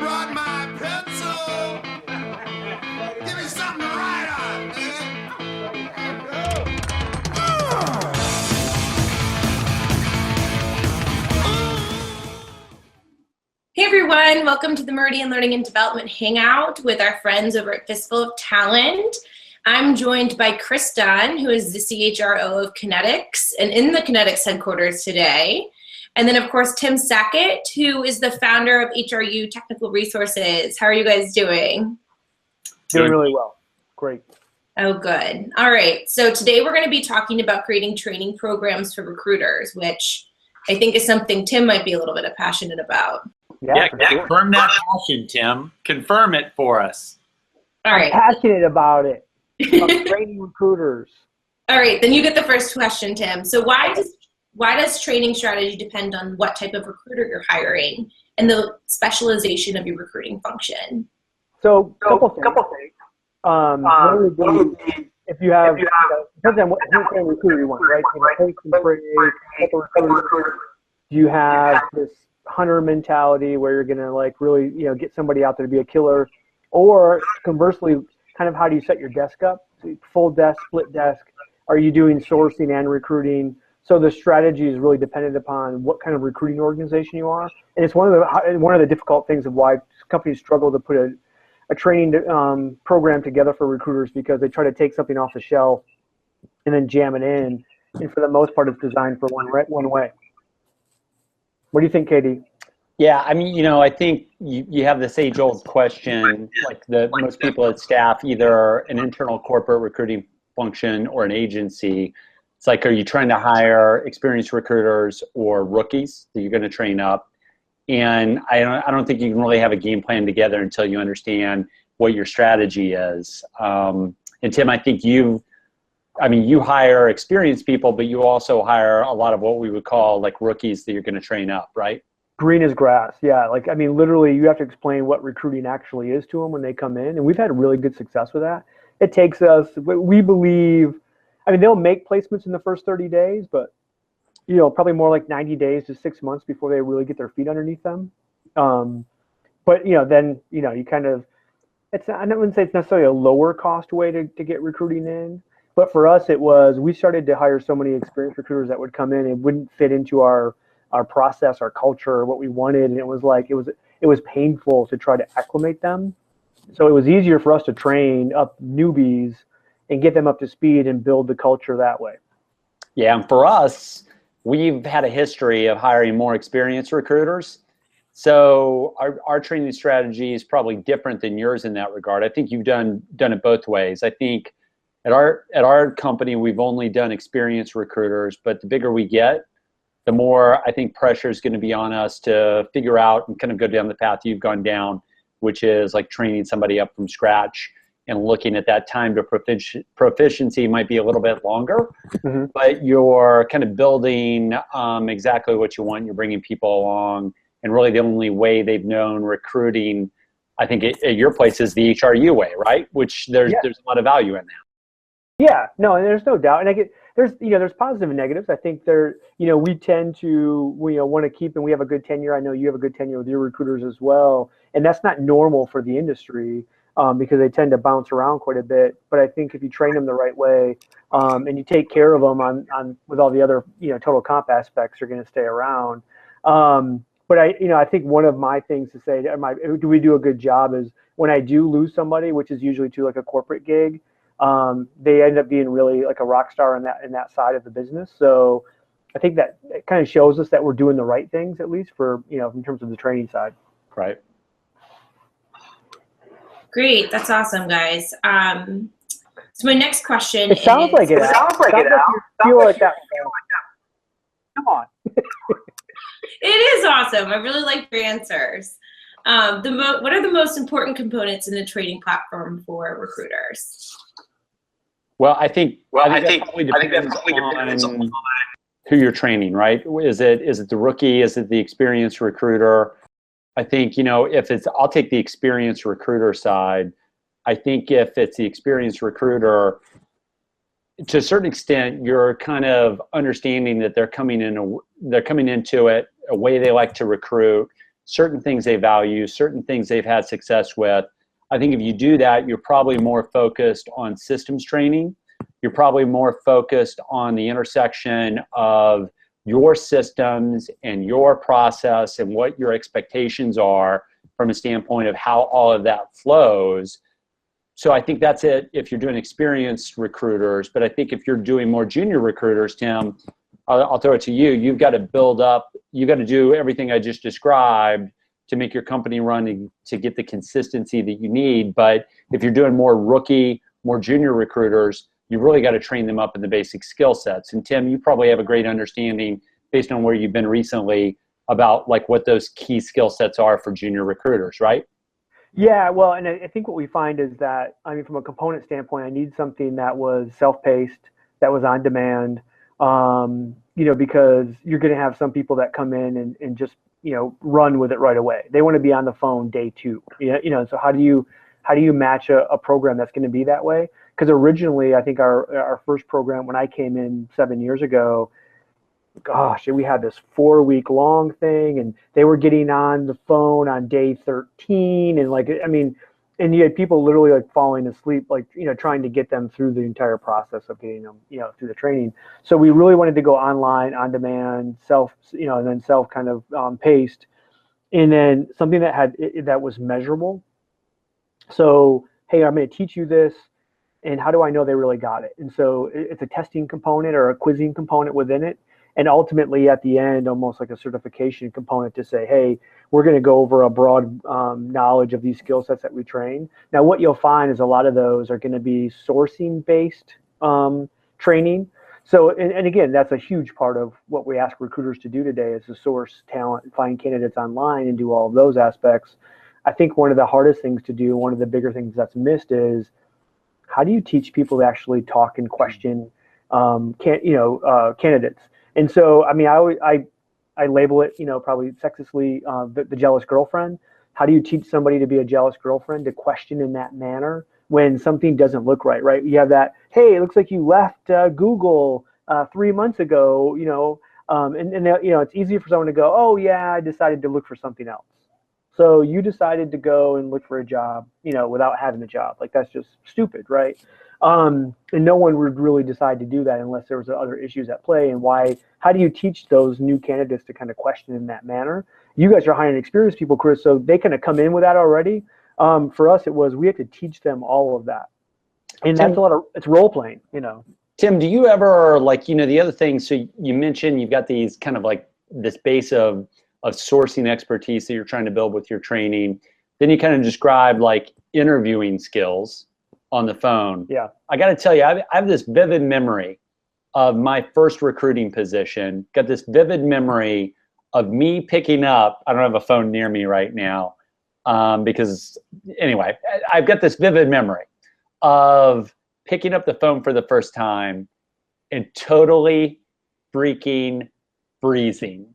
brought my pencil. Give me something to write on, man. Hey everyone, welcome to the Meridian Learning and Development Hangout with our friends over at Fistful of Talent. I'm joined by Chris Dunn, who is the CHRO of Kinetics and in the Kinetics headquarters today. And then of course, Tim Sackett, who is the founder of HRU Technical Resources. How are you guys doing? Doing really well. Great. Oh, good. All right. So today we're going to be talking about creating training programs for recruiters, which I think is something Tim might be a little bit passionate about. Yeah, confirm that passion, Tim. Confirm it for us. All right. I'm passionate about it. About training recruiters. All right, then you get the first question, Tim. So why does training strategy depend on what type of recruiter you're hiring and the specialization of your recruiting function? So couple things. One would be if you have, depends on what kind of recruiter you want, right? Do you have this hunter mentality where you're going to like really, get somebody out there to be a killer? Or conversely, kind of how do you set your desk up? Full desk, split desk? Are you doing sourcing and recruiting? So the strategy is really dependent upon what kind of recruiting organization you are. And it's one of the difficult things of why companies struggle to put a training program together for recruiters, because they try to take something off the shelf and then jam it in. And for the most part, it's designed for one way. What do you think, Katie? Yeah, I mean, I think you have this age-old question, like most people at staff, either an internal corporate recruiting function or an agency. It's like, are you trying to hire experienced recruiters or rookies that you're going to train up? And I don't think you can really have a game plan together until you understand what your strategy is. And Tim, I think you hire experienced people, but you also hire a lot of what we would call like rookies that you're going to train up, right? Green as grass, yeah. Literally, you have to explain what recruiting actually is to them when they come in, and we've had really good success with that. It takes us, we believe, they'll make placements in the first 30 days, but probably more like 90 days to 6 months before they really get their feet underneath them. But then you kind of, I wouldn't say it's necessarily a lower cost way to get recruiting in, but for us we started to hire so many experienced recruiters that would come in and wouldn't fit into our process, our culture, what we wanted, and it was painful to try to acclimate them. So it was easier for us to train up newbies and get them up to speed and build the culture that way. Yeah, and for us, we've had a history of hiring more experienced recruiters. So our training strategy is probably different than yours in that regard. I think you've done it both ways. I think at our company, we've only done experienced recruiters, but the bigger we get, the more I think pressure is going to be on us to figure out and kind of go down the path you've gone down, which is like training somebody up from scratch and looking at that time to proficiency might be a little bit longer, but you're kind of building exactly what you want. You're bringing people along, and really the only way they've known recruiting, I think at your place, is the HRU way, right? Which there's a lot of value in that. Yeah, no, and there's no doubt. And there's positive and negatives. I think we tend to want to keep, and we have a good tenure. I know you have a good tenure with your recruiters as well, and that's not normal for the industry because they tend to bounce around quite a bit. But I think if you train them the right way and you take care of them on with all the other total comp aspects, they're going to stay around. But I think one of my things to say, do we do a good job, is when I do lose somebody, which is usually to like a corporate gig. They end up being really like a rock star in that side of the business. So I think that it kind of shows us that we're doing the right things, at least for, in terms of the training side. Right. Great. That's awesome, guys. So my next question It sounds like it. Feel like that. Come on. It is awesome. I really like your answers. What are the most important components in the training platform for recruiters? Well, I think that probably depends on who you're training, right? Is it the rookie? Is it the experienced recruiter? I think, I'll take the experienced recruiter side. I think if it's the experienced recruiter, to a certain extent, you're kind of understanding that they're coming into it a way they like to recruit. certain things they value, certain things they've had success with. I think if you do that, you're probably more focused on systems training. You're probably more focused on the intersection of your systems and your process and what your expectations are from a standpoint of how all of that flows. So I think that's it if you're doing experienced recruiters. But I think if you're doing more junior recruiters, Tim, I'll throw it to you. You've got to build up, you've got to do everything I just described to make your company run to get the consistency that you need. But if you're doing more rookie, more junior recruiters, you've really got to train them up in the basic skill sets. And Tim, you probably have a great understanding based on where you've been recently about like what those key skill sets are for junior recruiters, right? Yeah, well, and I think what we find is that, I mean, from a component standpoint, I need something that was self-paced, that was on demand, you know, because you're going to have some people that come in and just, you know, run with it right away. They want to be on the phone day two. You know, so how do you match a program that's going to be that way? Because originally, I think our first program when I came in 7 years ago, gosh, we had this 4-week long thing, and they were getting on the phone on day 13, and like, I mean, and you had people literally like falling asleep, like, you know, trying to get them through the entire process of getting them, you know, through the training. So we really wanted to go online, on demand, self, you know, and then self kind of paced, and then something that was measurable. So, hey, I'm going to teach you this, and how do I know they really got it? And so it's a testing component or a quizzing component within it. And ultimately, at the end, almost like a certification component to say, hey, we're going to go over a broad knowledge of these skill sets that we train. Now, what you'll find is a lot of those are going to be sourcing-based training. So, and again, that's a huge part of what we ask recruiters to do today is to source talent, find candidates online, and do all of those aspects. I think one of the hardest things to do, one of the bigger things that's missed is how do you teach people to actually talk and question candidates? And so, I mean, I label it, you know, probably sexistly, the jealous girlfriend. How do you teach somebody to be a jealous girlfriend, to question in that manner when something doesn't look right, right? You have that, hey, it looks like you left Google 3 months ago, you know, and you know, it's easy for someone to go, oh, yeah, I decided to look for something else. So you decided to go and look for a job, you know, without having a job. Like, that's just stupid, right? And no one would really decide to do that unless there was other issues at play. And how do you teach those new candidates to kind of question in that manner? You guys are hiring experienced people, Chris, so they kind of come in with that already. For us, we had to teach them all of that. And Tim, that's it's role playing, you know. Tim, do you ever, like, you know, the other thing, so you mentioned you've got these kind of like this base of sourcing expertise that you're trying to build with your training. Then you kind of described like interviewing skills on the phone. Yeah. I got to tell you, I have this vivid memory of my first recruiting position. Got this vivid memory of me picking up, I don't have a phone near me right now, because anyway, I've got this vivid memory of picking up the phone for the first time and totally freaking freezing.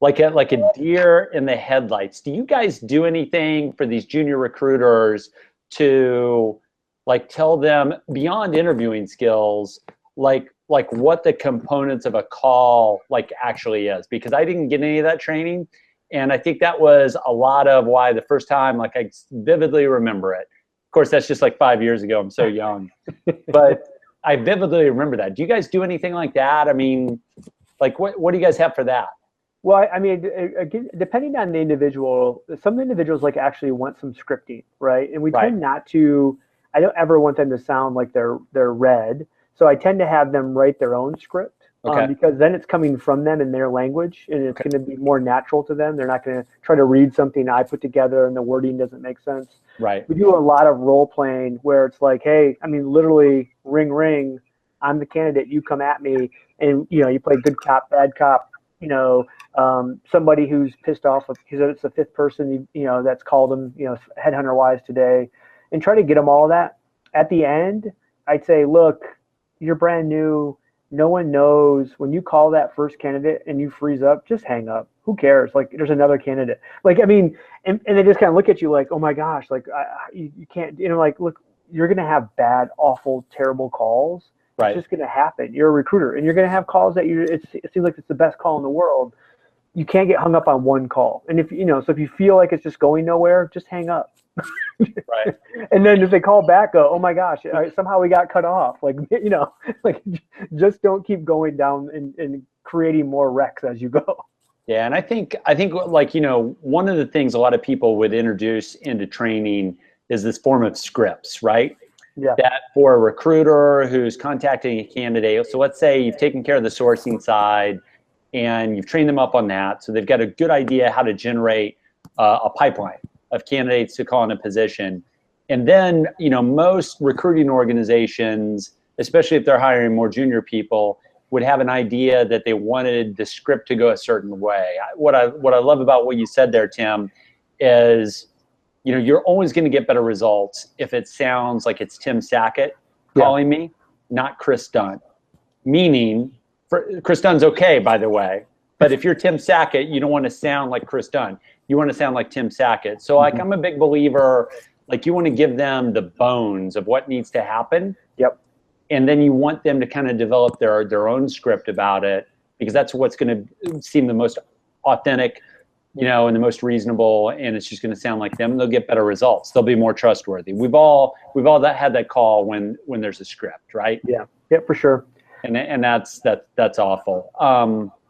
Like a deer in the headlights. Do you guys do anything for these junior recruiters to like tell them beyond interviewing skills, like what the components of a call like actually is? Because I didn't get any of that training, and I think that was a lot of why the first time, like, I vividly remember it. Of course, that's just like 5 years ago. I'm so young, but I vividly remember that. Do you guys do anything like that? I mean, like, what do you guys have for that? Well, I mean, again, depending on the individual, some individuals like actually want some scripting, right? And we tend not to. I don't ever want them to sound like they're read, so I tend to have them write their own script, because then it's coming from them in their language, and it's going to be more natural to them. They're not going to try to read something I put together and the wording doesn't make sense. Right. We do a lot of role playing where it's like, hey, I mean, literally, ring, ring. I'm the candidate. You come at me, and you know, you play good cop, bad cop. You know, somebody who's pissed off because it's the fifth person you know that's called them, you know, headhunter wise today, and try to get them all of that. At the end, I'd say, look, you're brand new. No one knows. When you call that first candidate and you freeze up, just hang up. Who cares? Like, there's another candidate. Like, I mean, and they just kind of look at you like, oh my gosh, like you can't, you know, like, look, you're gonna have bad, awful, terrible calls. Right. It's just going to happen. You're a recruiter, and you're going to have calls that it seems like it's the best call in the world. you can't get hung up on one call. And if, so if you feel like it's just going nowhere, just hang up. Right. And then if they call back, go, oh my gosh, somehow we got cut off. Like, like just don't keep going down and creating more wrecks as you go. Yeah, and I think like, one of the things a lot of people would introduce into training is this form of scripts, right? Yeah. That for a recruiter who's contacting a candidate, so let's say you've taken care of the sourcing side and you've trained them up on that, so they've got a good idea how to generate a pipeline of candidates to call in a position. And then, most recruiting organizations, especially if they're hiring more junior people, would have an idea that they wanted the script to go a certain way. What I love about what you said there, Tim, is you're always going to get better results if it sounds like it's Tim Sackett calling me, not Chris Dunn. Meaning, Chris Dunn's okay, by the way, but if you're Tim Sackett, you don't want to sound like Chris Dunn. You want to sound like Tim Sackett. So like, I'm a big believer, like you want to give them the bones of what needs to happen. Yep. And then you want them to kind of develop their own script about it, because that's what's going to seem the most authentic, and the most reasonable, and it's just going to sound like them. They'll get better results. They'll be more trustworthy. We've all had that call when there's a script, right? Yeah. Yeah, for sure. And that's awful.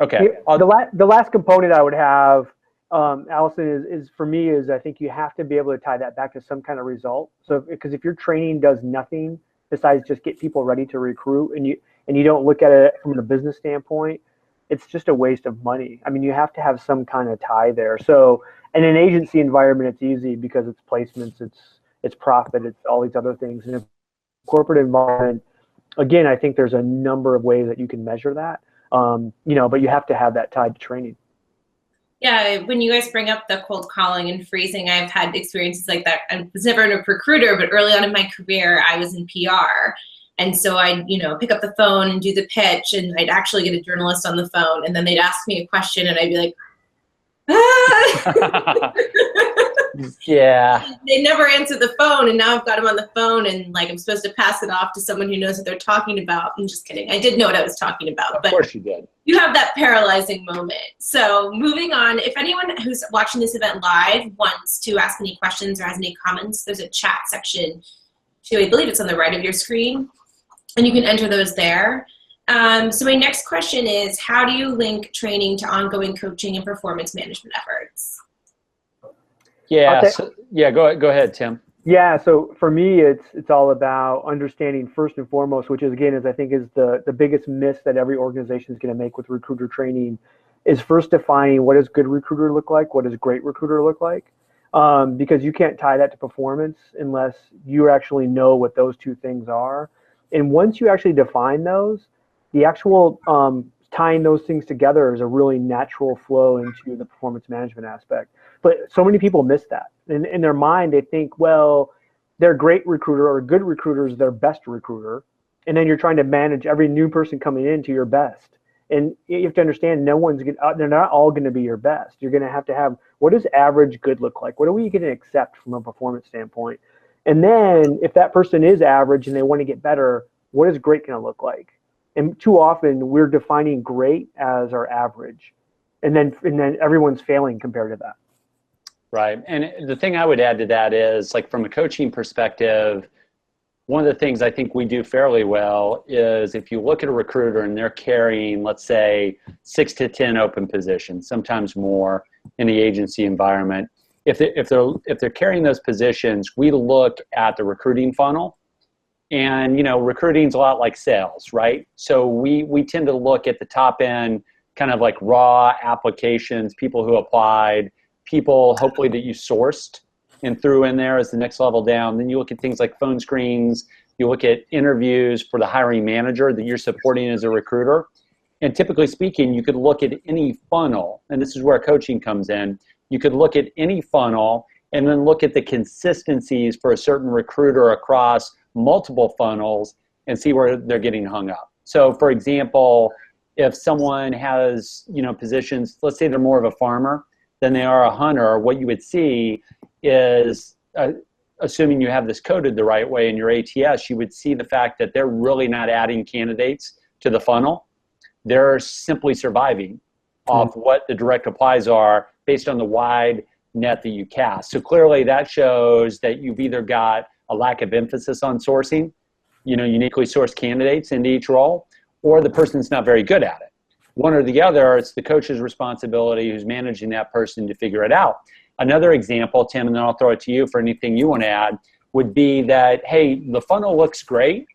Okay. The last component I would have, Allison, is for me is I think you have to be able to tie that back to some kind of result. So because if your training does nothing besides just get people ready to recruit, and you don't look at it from a business standpoint, it's just a waste of money. I mean, you have to have some kind of tie there. So in an agency environment, it's easy because it's placements, it's profit, it's all these other things. In a corporate environment, again, I think there's a number of ways that you can measure that. But you have to have that tied to training. Yeah, when you guys bring up the cold calling and freezing, I've had experiences like that. I was never a recruiter, but early on in my career, I was in PR. And so I'd, pick up the phone and do the pitch, and I'd actually get a journalist on the phone, and then they'd ask me a question, and I'd be like, ah! Yeah. They never answer the phone, and now I've got them on the phone, and like I'm supposed to pass it off to someone who knows what they're talking about. I'm just kidding. I did know what I was talking about. Of course you did. You have that paralyzing moment. So moving on, if anyone who's watching this event live wants to ask any questions or has any comments, there's a chat section too. I believe it's on the right of your screen, and you can enter those there. So my next question is, how do you link training to ongoing coaching and performance management efforts? Yeah. Go ahead, Tim. Yeah. So for me, it's all about understanding first and foremost, which is I think is the biggest miss that every organization is going to make with recruiter training, is first defining what does good recruiter look like, what does great recruiter look like, because you can't tie that to performance unless you actually know what those two things are. And once you actually define those, the actual tying those things together is a really natural flow into the performance management aspect. But so many people miss that. In their mind, they think, well, they're a great recruiter, or good recruiter is their best recruiter. And then you're trying to manage every new person coming in to your best. And you have to understand, they're not all going to be your best. You're going to have, what does average good look like? What are we going to accept from a performance standpoint? And then if that person is average and they want to get better, what is great going to look like? And too often we're defining great as our average. And then everyone's failing compared to that. Right. And the thing I would add to that is, like, from a coaching perspective, one of the things I think we do fairly well is if you look at a recruiter and they're carrying, let's say, 6 to 10 open positions, sometimes more in the agency environment. If they're carrying those positions, we look at the recruiting funnel. And, recruiting's a lot like sales, right? So we tend to look at the top end, kind of like raw applications, people who applied, people hopefully that you sourced and threw in there as the next level down. Then you look at things like phone screens, you look at interviews for the hiring manager that you're supporting as a recruiter. And typically speaking, you could look at any funnel, and this is where coaching comes in. You could look at any funnel and then look at the consistencies for a certain recruiter across multiple funnels and see where they're getting hung up. So for example, if someone has, positions, let's say they're more of a farmer than they are a hunter, what you would see is, assuming you have this coded the right way in your ATS, you would see the fact that they're really not adding candidates to the funnel. They're simply surviving off what the direct applies are based on the wide net that you cast. So clearly that shows that you've either got a lack of emphasis on sourcing, uniquely sourced candidates into each role, or the person's not very good at it. One or the other, it's the coach's responsibility who's managing that person to figure it out. Another example, Tim, and then I'll throw it to you for anything you want to add, would be that, hey, the funnel looks great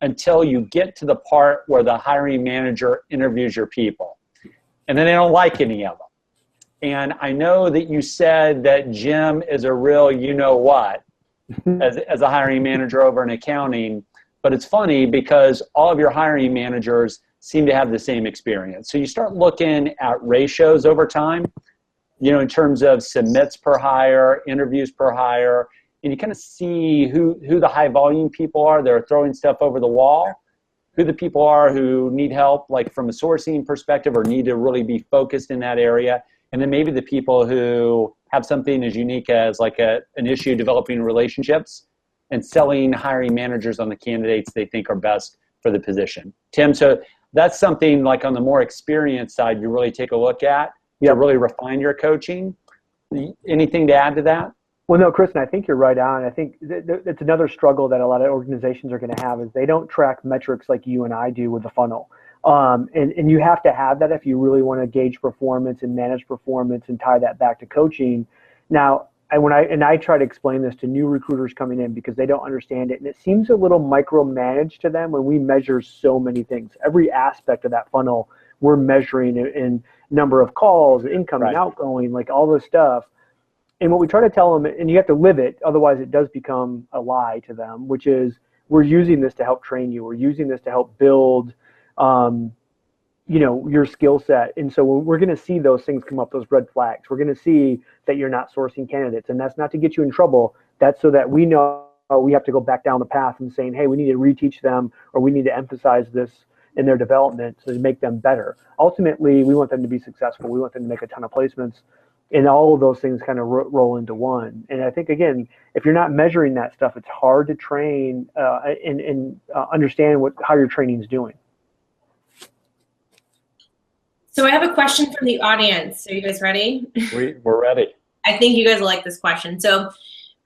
until you get to the part where the hiring manager interviews your people. And then they don't like any of them. And I know that you said that Jim is a real you-know-what as a hiring manager over in accounting, but it's funny because all of your hiring managers seem to have the same experience. So you start looking at ratios over time, in terms of submits per hire, interviews per hire, and you kind of see who the high volume people are that are throwing stuff over the wall, who the people are who need help, like from a sourcing perspective, or need to really be focused in that area. And then maybe the people who have something as unique as like an issue developing relationships and selling hiring managers on the candidates they think are best for the position. Tim, so that's something like on the more experienced side you really take a look at to really refine your coaching. Anything to add to that? Well, no, Kristen, I think you're right on. I think it's another struggle that a lot of organizations are going to have is they don't track metrics like you and I do with the funnel. And you have to have that if you really want to gauge performance and manage performance and tie that back to coaching. Now, I try to explain this to new recruiters coming in because they don't understand it. And it seems a little micromanaged to them when we measure so many things. Every aspect of that funnel, we're measuring in number of calls, incoming, outgoing, like all this stuff. And what we try to tell them, and you have to live it, otherwise it does become a lie to them, which is we're using this to help train you. We're using this to help build, your skill set. And so we're going to see those things come up, those red flags. We're going to see that you're not sourcing candidates. And that's not to get you in trouble. That's so that we know we have to go back down the path and saying, hey, we need to reteach them, or we need to emphasize this in their development to make them better. Ultimately, we want them to be successful. We want them to make a ton of placements. And all of those things kind of roll into one. And I think, again, if you're not measuring that stuff, it's hard to train and understand how your training is doing. So I have a question from the audience. Are you guys ready? We're ready. I think you guys will like this question. So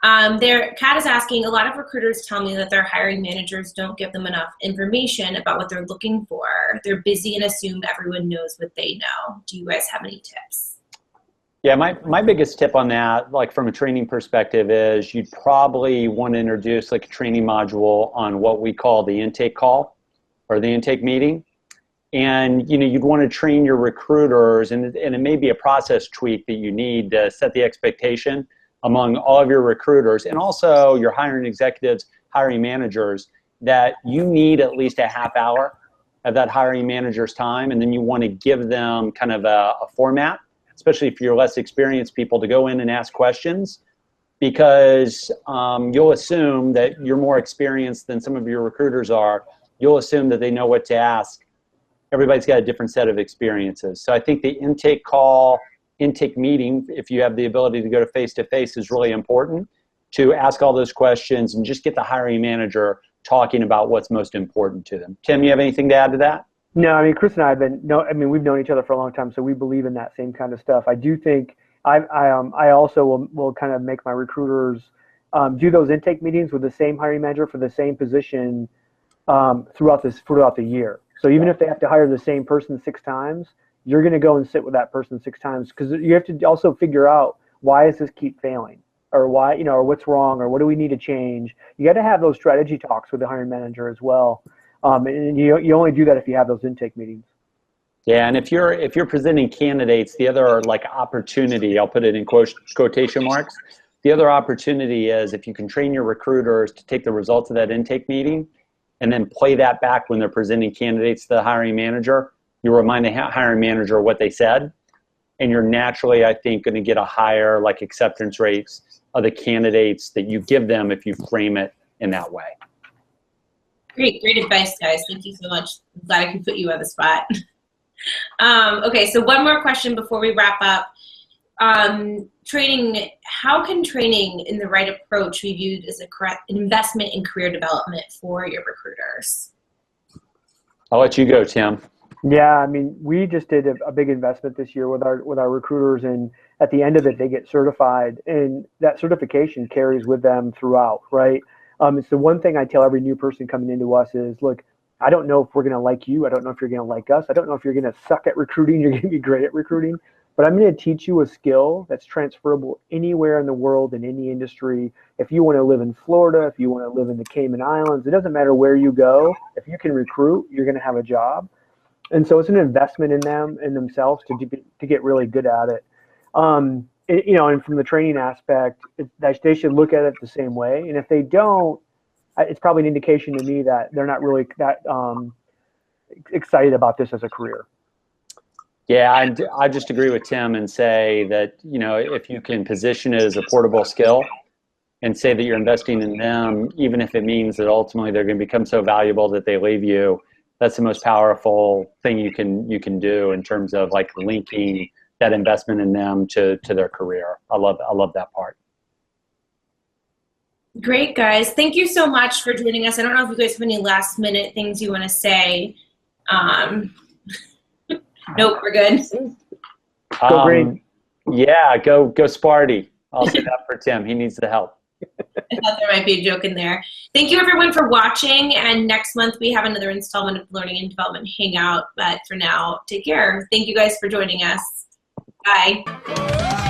Kat is asking, a lot of recruiters tell me that their hiring managers don't give them enough information about what they're looking for. They're busy and assume everyone knows what they know. Do you guys have any tips? Yeah, my biggest tip on that, like from a training perspective, is you'd probably want to introduce like a training module on what we call the intake call or the intake meeting. And you'd want to train your recruiters, and it may be a process tweak that you need to set the expectation among all of your recruiters and also your hiring executives, hiring managers, that you need at least a half hour of that hiring manager's time, and then you want to give them kind of a format, especially if you're less experienced people, to go in and ask questions, because you'll assume that you're more experienced than some of your recruiters are. You'll assume that they know what to ask. Everybody's got a different set of experiences. So I think the intake call, intake meeting, if you have the ability to go to face-to-face, is really important to ask all those questions and just get the hiring manager talking about what's most important to them. Tim, you have anything to add to that? No, I mean, Chris and I we've known each other for a long time, so we believe in that same kind of stuff. I do think I also will kind of make my recruiters do those intake meetings with the same hiring manager for the same position throughout the year. So even if they have to hire the same person 6 times, you're going to go and sit with that person 6 times, because you have to also figure out, why does this keep failing, or why, or what's wrong, or what do we need to change. You got to have those strategy talks with the hiring manager as well. And you only do that if you have those intake meetings. Yeah, and if you're presenting candidates, the other like opportunity, I'll put it in quotation marks, the other opportunity is if you can train your recruiters to take the results of that intake meeting and then play that back when they're presenting candidates to the hiring manager. You remind the hiring manager what they said, and you're naturally, I think, going to get a higher like acceptance rates of the candidates that you give them if you frame it in that way. Great advice, guys. Thank you so much. I'm glad I can put you on the spot. Okay, so one more question before we wrap up. Training, how can training in the right approach be viewed as an investment in career development for your recruiters? I'll let you go, Tim. Yeah, I mean, we just did a big investment this year with our recruiters, and at the end of it, they get certified, and that certification carries with them throughout, right? It's the one thing I tell every new person coming into us is, look, I don't know if we're going to like you. I don't know if you're going to like us. I don't know if you're going to suck at recruiting. You're going to be great at recruiting, but I'm going to teach you a skill that's transferable anywhere in the world in any industry. If you want to live in Florida, if you want to live in the Cayman Islands, it doesn't matter where you go. If you can recruit, you're going to have a job. And so it's an investment in them, in themselves, to get really good at it. And from the training aspect, they should look at it the same way. And if they don't, it's probably an indication to me that they're not really that excited about this as a career. Yeah, I just agree with Tim and say that, if you can position it as a portable skill and say that you're investing in them, even if it means that ultimately they're going to become so valuable that they leave you, that's the most powerful thing you can do in terms of like linking that investment in them to their career. I love that part. Great, guys. Thank you so much for joining us. I don't know if you guys have any last minute things you want to say. Nope, we're good. Go green. Yeah, go Sparty. I'll say that for Tim. He needs the help. I thought there might be a joke in there. Thank you, everyone, for watching. And next month, we have another installment of Learning and Development Hangout. But for now, take care. Thank you guys for joining us. Bye.